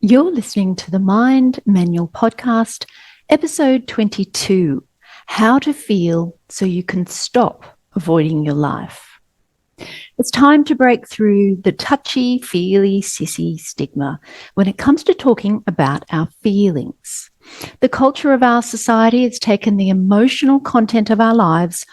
You're listening to the Mind Manual Podcast, episode 22, How to Feel So You Can Stop Avoiding Your Life. It's time to break through the touchy, feely, sissy stigma when it comes to talking about our feelings. The culture of our society has taken the emotional content of our lives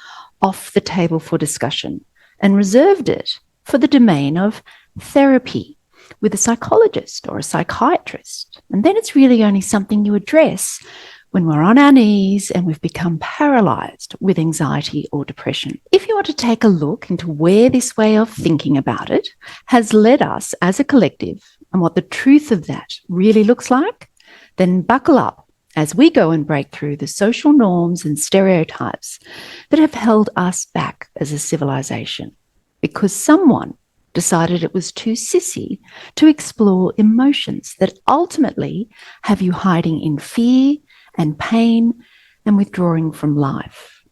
off the table for discussion and reserved it for the domain of therapy with a psychologist or a psychiatrist. And then it's really only something you address when we're on our knees and we've become paralyzed with anxiety or depression. If you want to take a look into where this way of thinking about it has led us as a collective and what the truth of that really looks like, then buckle up as we go and break through the social norms and stereotypes that have held us back as a civilization because someone decided it was too sissy to explore emotions that ultimately have you hiding in fear and pain and withdrawing from life.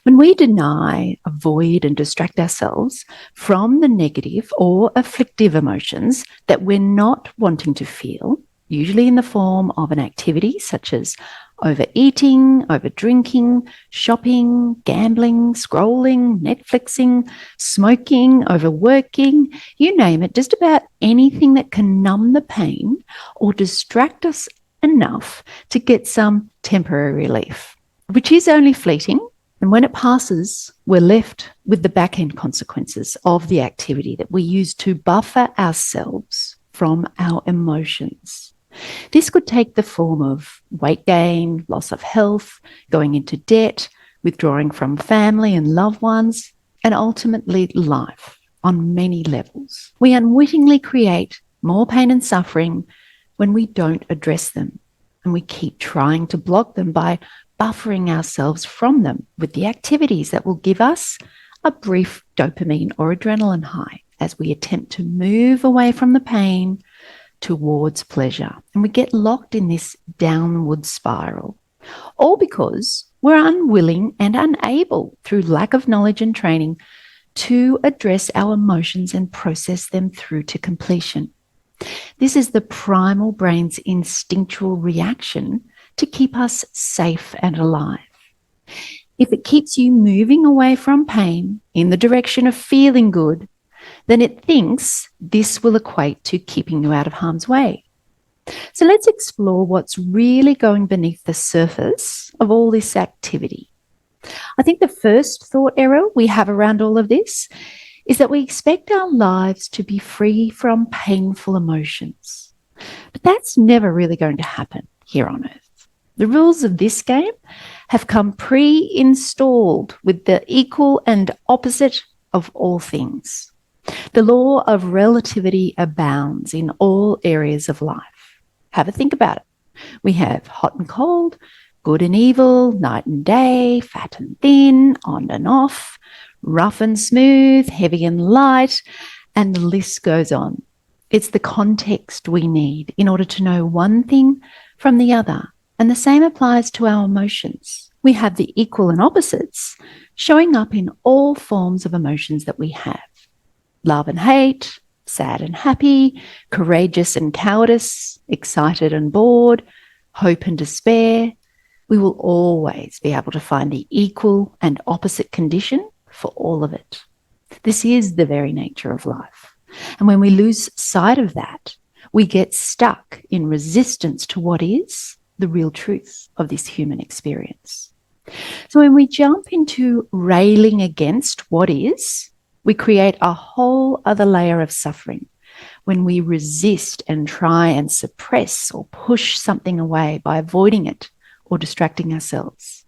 When we deny, avoid, and distract ourselves from the negative or afflictive emotions that we're not wanting to feel, usually in the form of an activity such as overeating, overdrinking, shopping, gambling, scrolling, Netflixing, smoking, overworking, you name it, just about anything that can numb the pain or distract us enough to get some temporary relief, which is only fleeting. And when it passes, we're left with the back-end consequences of the activity that we use to buffer ourselves from our emotions. This could take the form of weight gain, loss of health, going into debt, withdrawing from family and loved ones, and ultimately life on many levels. We unwittingly create more pain and suffering when we don't address them, and we keep trying to block them by buffering ourselves from them with the activities that will give us a brief dopamine or adrenaline high as we attempt to move away from the pain towards pleasure. And we get locked in this downward spiral, all because we're unwilling and unable, through lack of knowledge and training, to address our emotions and process them through to completion. This is the primal brain's instinctual reaction to keep us safe and alive. If it keeps you moving away from pain in the direction of feeling good, then it thinks this will equate to keeping you out of harm's way. So let's explore what's really going beneath the surface of all this activity. I think the first thought error we have around all of this is that we expect our lives to be free from painful emotions. But that's never really going to happen here on Earth. The rules of this game have come pre-installed with the equal and opposite of all things. The law of relativity abounds in all areas of life. Have a think about it. We have hot and cold, good and evil, night and day, fat and thin, on and off, rough and smooth, heavy and light, and the list goes on. It's the context we need in order to know one thing from the other, and the same applies to our emotions. We have the equal and opposites showing up in all forms of emotions that we have. Love and hate, sad and happy, courageous and cowardice, excited and bored, hope and despair. We will always be able to find the equal and opposite condition for all of it. This is the very nature of life. And when we lose sight of that, we get stuck in resistance to what is the real truth of this human experience. So when we jump into railing against what is, we create a whole other layer of suffering when we resist and try and suppress or push something away by avoiding it or distracting ourselves.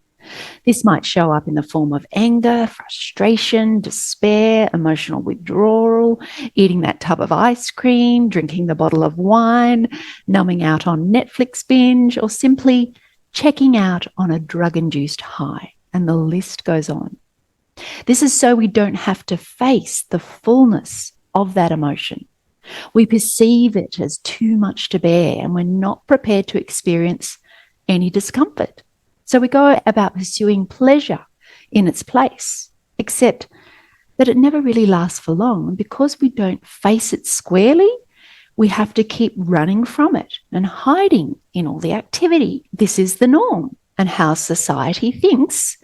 This might show up in the form of anger, frustration, despair, emotional withdrawal, eating that tub of ice cream, drinking the bottle of wine, numbing out on Netflix binge, or simply checking out on a drug-induced high. And the list goes on. This is so we don't have to face the fullness of that emotion. We perceive it as too much to bear, and we're not prepared to experience any discomfort. So we go about pursuing pleasure in its place, except that it never really lasts for long. And because we don't face it squarely, we have to keep running from it and hiding in all the activity. This is the norm and how society thinks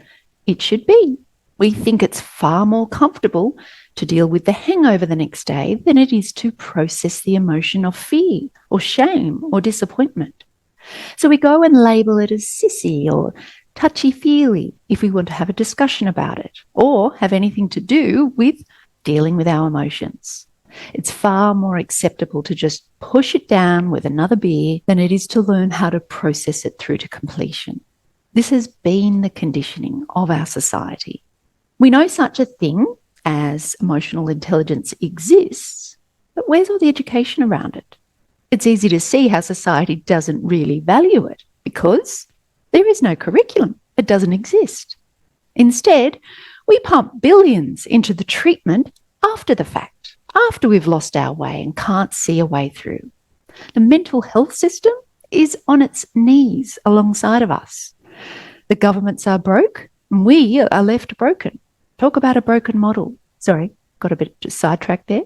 it should be. We think it's far more comfortable to deal with the hangover the next day than it is to process the emotion of fear or shame or disappointment. So we go and label it as sissy or touchy-feely if we want to have a discussion about it or have anything to do with dealing with our emotions. It's far more acceptable to just push it down with another beer than it is to learn how to process it through to completion. This has been the conditioning of our society. We know such a thing as emotional intelligence exists, but where's all the education around it? It's easy to see how society doesn't really value it because there is no curriculum. It doesn't exist. Instead, we pump billions into the treatment after the fact, after we've lost our way and can't see a way through. The mental health system is on its knees alongside of us. The governments are broke and we are left broken. Talk about a broken model. Sorry, got a bit sidetracked there.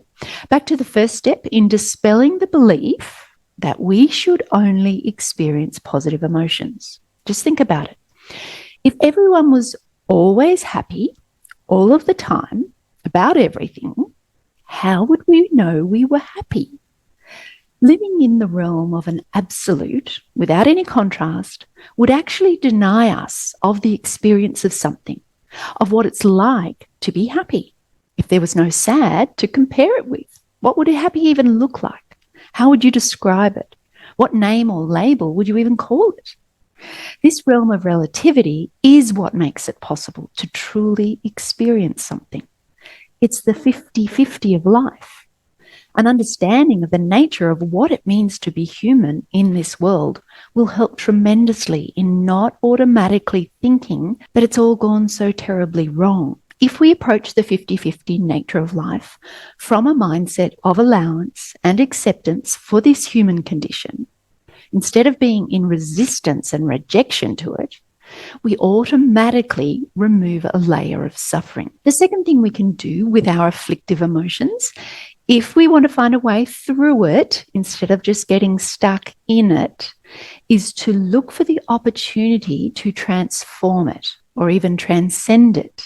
Back to the first step in dispelling the belief that we should only experience positive emotions. Just think about it. If everyone was always happy all of the time about everything, how would we know we were happy? Living in the realm of an absolute, without any contrast, would actually deny us of the experience of something, of what it's like to be happy. If there was no sad to compare it with, what would a happy even look like? How would you describe it? What name or label would you even call it? This realm of relativity is what makes it possible to truly experience something. It's the 50-50 of life. An understanding of the nature of what it means to be human in this world will help tremendously in not automatically thinking that it's all gone so terribly wrong. If we approach the 50-50 nature of life from a mindset of allowance and acceptance for this human condition, instead of being in resistance and rejection to it, we automatically remove a layer of suffering. The second thing we can do with our afflictive emotions, if we want to find a way through it instead of just getting stuck in it, is to look for the opportunity to transform it or even transcend it.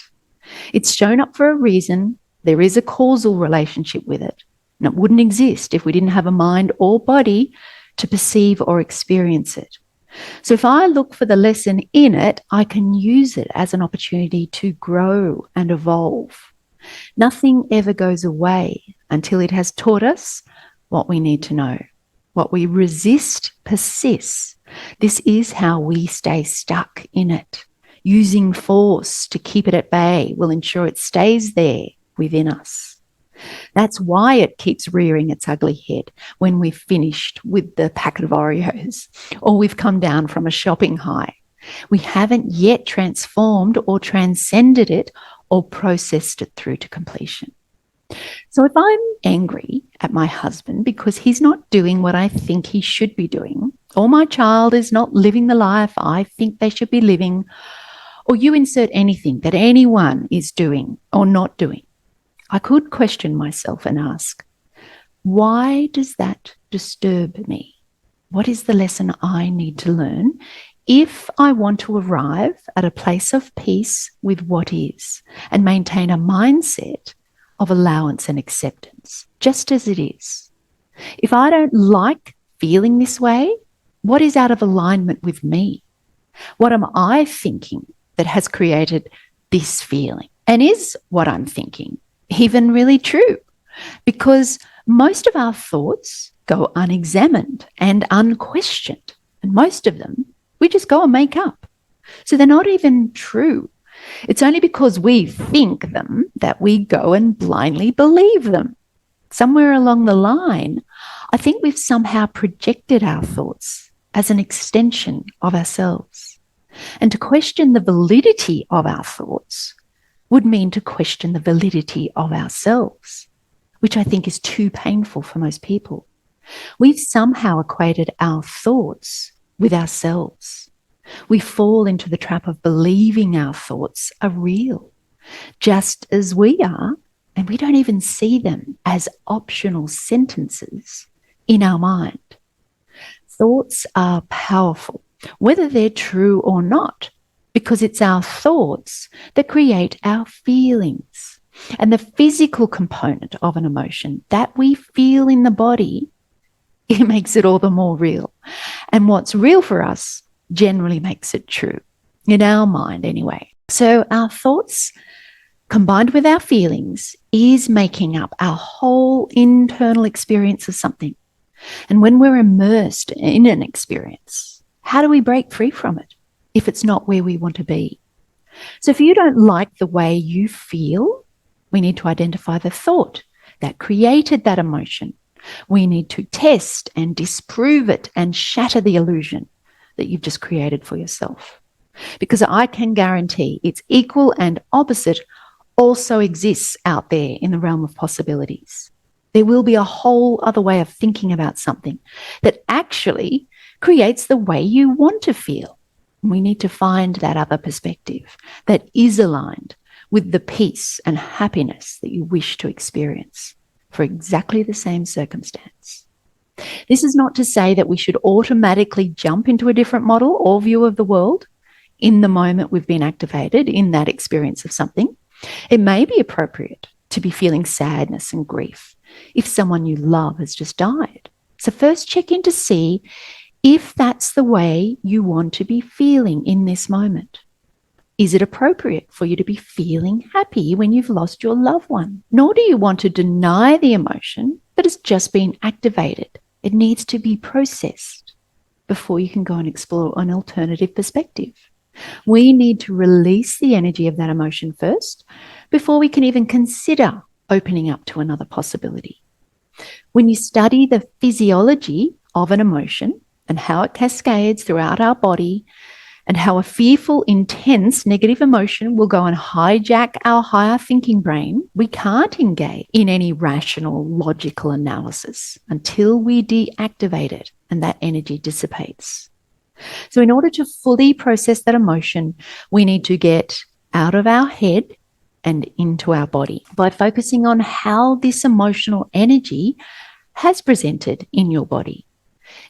It's shown up for a reason. There is a causal relationship with it, and it wouldn't exist if we didn't have a mind or body to perceive or experience it. So if I look for the lesson in it, I can use it as an opportunity to grow and evolve. Nothing ever goes away until it has taught us what we need to know. What we resist persists. This is how we stay stuck in it. Using force to keep it at bay will ensure it stays there within us. That's why it keeps rearing its ugly head when we've finished with the packet of Oreos or we've come down from a shopping high. We haven't yet transformed or transcended it or processed it through to completion. So if I'm angry at my husband because he's not doing what I think he should be doing, or my child is not living the life I think they should be living, or you insert anything that anyone is doing or not doing, I could question myself and ask, why does that disturb me? What is the lesson I need to learn if I want to arrive at a place of peace with what is and maintain a mindset of allowance and acceptance, just as it is? If I don't like feeling this way, what is out of alignment with me? What am I thinking that has created this feeling? And is what I'm thinking even really true? Because most of our thoughts go unexamined and unquestioned, and most of them we just go and make up. So they're not even true. It's only because we think them that we go and blindly believe them. Somewhere along the line, I think we've somehow projected our thoughts as an extension of ourselves. And to question the validity of our thoughts would mean to question the validity of ourselves, which I think is too painful for most people. We've somehow equated our thoughts with ourselves. We fall into the trap of believing our thoughts are real, just as we are, and we don't even see them as optional sentences in our mind. Thoughts are powerful, whether they're true or not, because it's our thoughts that create our feelings. And the physical component of an emotion that we feel in the body, it makes it all the more real. And what's real for us generally makes it true, in our mind anyway. So our thoughts combined with our feelings is making up our whole internal experience of something. And when we're immersed in an experience, how do we break free from it if it's not where we want to be? So if you don't like the way you feel, we need to identify the thought that created that emotion. We need to test and disprove it and shatter the illusion that you've just created for yourself. Because I can guarantee its equal and opposite also exists out there in the realm of possibilities. There will be a whole other way of thinking about something that actually creates the way you want to feel. We need to find that other perspective that is aligned with the peace and happiness that you wish to experience for exactly the same circumstance. This is not to say that we should automatically jump into a different model or view of the world in the moment we've been activated in that experience of something. It may be appropriate to be feeling sadness and grief if someone you love has just died. So first check in to see if that's the way you want to be feeling in this moment. Is it appropriate for you to be feeling happy when you've lost your loved one? Nor do you want to deny the emotion that has just been activated. It needs to be processed before you can go and explore an alternative perspective. We need to release the energy of that emotion first before we can even consider opening up to another possibility. When you study the physiology of an emotion and how it cascades throughout our body and how a fearful, intense, negative emotion will go and hijack our higher thinking brain, we can't engage in any rational, logical analysis until we deactivate it and that energy dissipates. So in order to fully process that emotion, we need to get out of our head and into our body by focusing on how this emotional energy has presented in your body.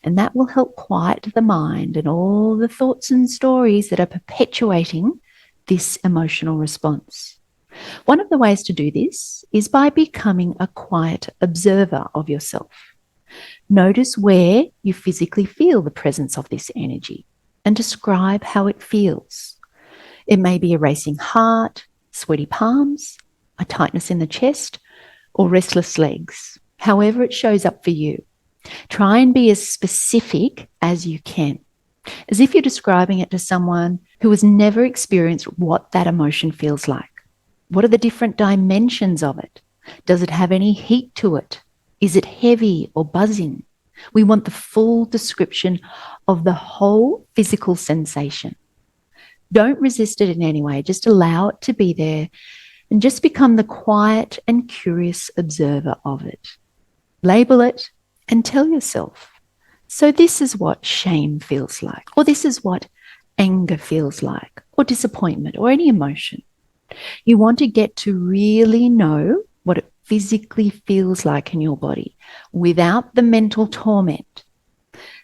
And that will help quiet the mind and all the thoughts and stories that are perpetuating this emotional response. One of the ways to do this is by becoming a quiet observer of yourself. Notice where you physically feel the presence of this energy and describe how it feels. It may be a racing heart, sweaty palms, a tightness in the chest, or restless legs. However it shows up for you. Try and be as specific as you can, as if you're describing it to someone who has never experienced what that emotion feels like. What are the different dimensions of it? Does it have any heat to it? Is it heavy or buzzing? We want the full description of the whole physical sensation. Don't resist it in any way. Just allow it to be there and just become the quiet and curious observer of it. Label it and tell yourself, so this is what shame feels like, or this is what anger feels like, or disappointment, or any emotion. You want to get to really know what it physically feels like in your body without the mental torment.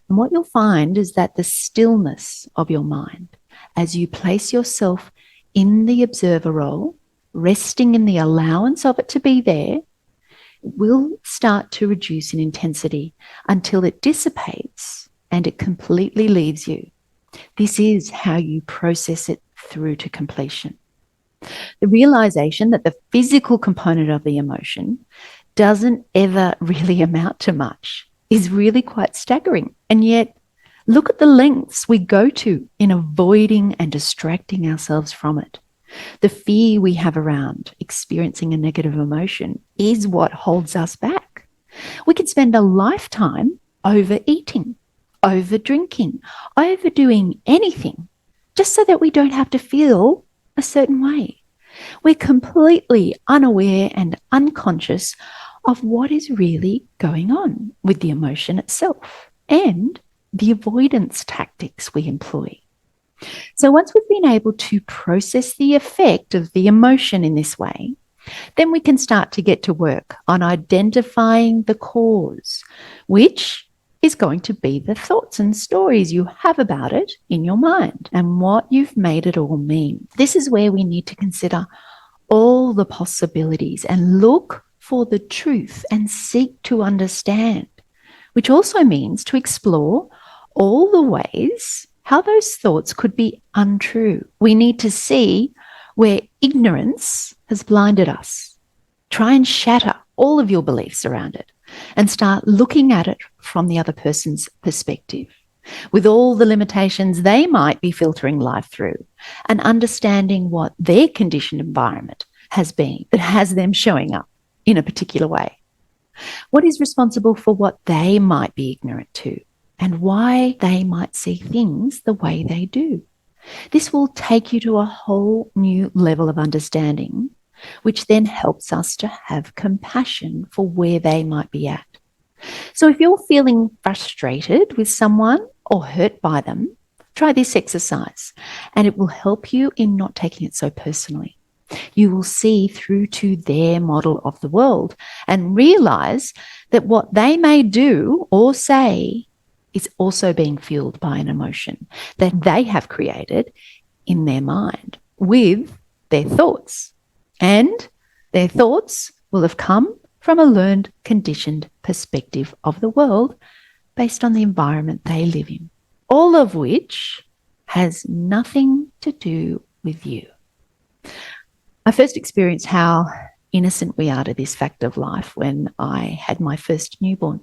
And what you'll find is that the stillness of your mind, as you place yourself in the observer role, resting in the allowance of it to be there, will start to reduce in intensity until it dissipates and it completely leaves you. This is how you process it through to completion. The realization that the physical component of the emotion doesn't ever really amount to much is really quite staggering. And yet, look at the lengths we go to in avoiding and distracting ourselves from it. The fear we have around experiencing a negative emotion is what holds us back. We could spend a lifetime overeating, overdrinking, overdoing anything just so that we don't have to feel a certain way. We're completely unaware and unconscious of what is really going on with the emotion itself and the avoidance tactics we employ. So once we've been able to process the effect of the emotion in this way, then we can start to get to work on identifying the cause, which is going to be the thoughts and stories you have about it in your mind and what you've made it all mean. This is where we need to consider all the possibilities and look for the truth and seek to understand, which also means to explore all the ways how those thoughts could be untrue. We need to see where ignorance has blinded us. Try and shatter all of your beliefs around it and start looking at it from the other person's perspective, with all the limitations they might be filtering life through, and understanding what their conditioned environment has been that has them showing up in a particular way. What is responsible for what they might be ignorant to, and why they might see things the way they do. This will take you to a whole new level of understanding, which then helps us to have compassion for where they might be at. So if you're feeling frustrated with someone or hurt by them, try this exercise, and it will help you in not taking it so personally. You will see through to their model of the world and realize that what they may do or say is also being fueled by an emotion that they have created in their mind with their thoughts. And their thoughts will have come from a learned, conditioned perspective of the world based on the environment they live in, all of which has nothing to do with you. I first experienced how innocent we are to this fact of life when I had my first newborn.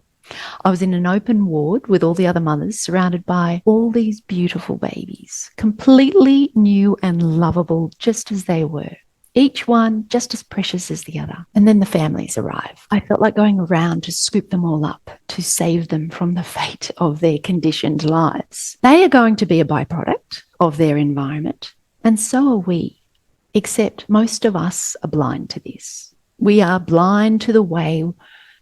I was in an open ward with all the other mothers, surrounded by all these beautiful babies, completely new and lovable just as they were, each one just as precious as the other. And then the families arrive. I felt like going around to scoop them all up, to save them from the fate of their conditioned lives. They are going to be a byproduct of their environment, and so are we, except most of us are blind to this. We are blind to the way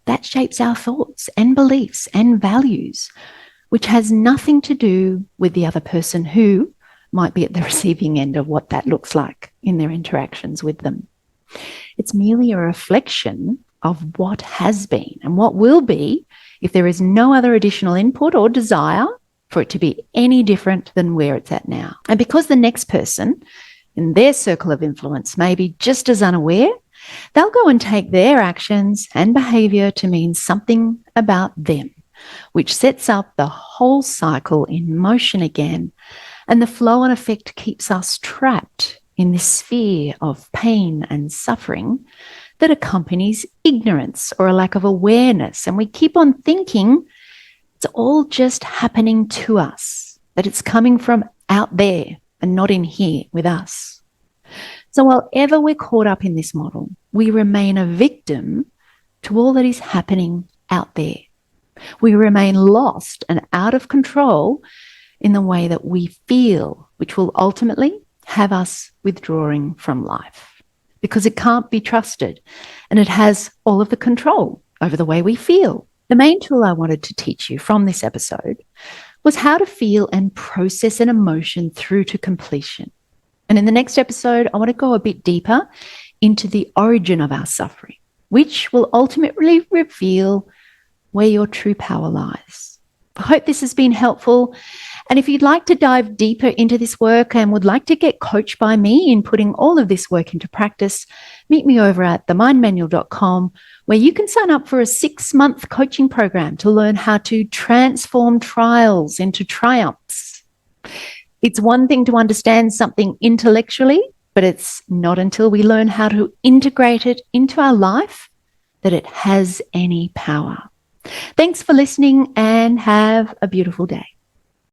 that shapes our thoughts and beliefs and values, which has nothing to do with the other person who might be at the receiving end of what that looks like in their interactions with them. It's merely a reflection of what has been and what will be if there is no other additional input or desire for it to be any different than where it's at now. And because the next person in their circle of influence may be just as unaware, they'll go and take their actions and behaviour to mean something about them, which sets up the whole cycle in motion again. And the flow and effect keeps us trapped in this sphere of pain and suffering that accompanies ignorance or a lack of awareness. And we keep on thinking it's all just happening to us, that it's coming from out there and not in here with us. So while ever we're caught up in this model, we remain a victim to all that is happening out there. We remain lost and out of control in the way that we feel, which will ultimately have us withdrawing from life because it can't be trusted and it has all of the control over the way we feel. The main tool I wanted to teach you from this episode was how to feel and process an emotion through to completion. And in the next episode, I want to go a bit deeper into the origin of our suffering, which will ultimately reveal where your true power lies. I hope this has been helpful. And if you'd like to dive deeper into this work and would like to get coached by me in putting all of this work into practice, meet me over at themindmanual.com, where you can sign up for a 6-month coaching program to learn how to transform trials into triumphs. It's one thing to understand something intellectually, but it's not until we learn how to integrate it into our life that it has any power. Thanks for listening and have a beautiful day.